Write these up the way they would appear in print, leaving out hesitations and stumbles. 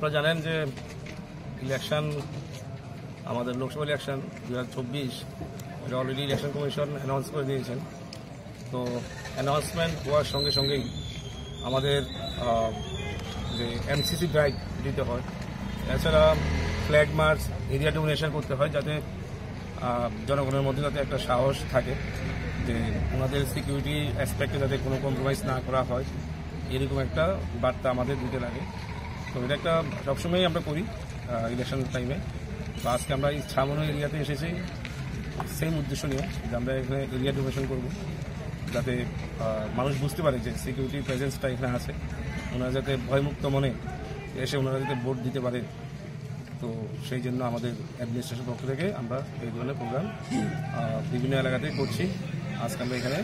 আপনারা জানেন যে ইলেকশন, আমাদের লোকসভা ইলেকশন 2024 এটা অলরেডি ইলেকশন কমিশন অ্যানাউন্স করে দিয়েছেন। তো অ্যানাউন্সমেন্ট হওয়ার সঙ্গে সঙ্গেই আমাদের যে এমসিসি ড্রাইভ দিতে হয়, এছাড়া ফ্ল্যাগ মার্চ, এরিয়া ডোমিনেশন করতে হয়, যাতে জনগণের মধ্যে যাতে একটা সাহস থাকে যে ওনাদের সিকিউরিটি অ্যাসপেক্টে যাতে কোনো কম্প্রোমাইজ না করা হয়, এরকম একটা বার্তা আমাদের দিতে লাগে। তো এটা একটা সবসময়ই আমরা করি ইলেকশন টাইমে। তো আজকে আমরা এই ছামনো এরিয়াতে এসেছি সেম উদ্দেশ্য নিয়ে, যে আমরা এখানে এরিয়া ডোমিনেশন করব, যাতে মানুষ বুঝতে পারে যে সিকিউরিটি প্রেজেন্সটা এখানে আছে, ওনারা যাতে ভয়মুক্ত মনে এসে ওনারা যাতে ভোট দিতে পারে। তো সেই জন্য আমাদের অ্যাডমিনিস্ট্রেশন পক্ষ থেকে আমরা এই ধরনের প্রোগ্রাম বিভিন্ন এলাকাতে করছি। আজকে আমরা এখানে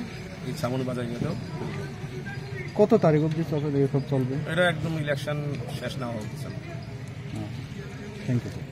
এই ছামনো বাজার এরিয়াতেও কত তারিখ অবধি চলবে? এটা একদম ইলেকশন শেষ না হওয়া অবধি। Thank you.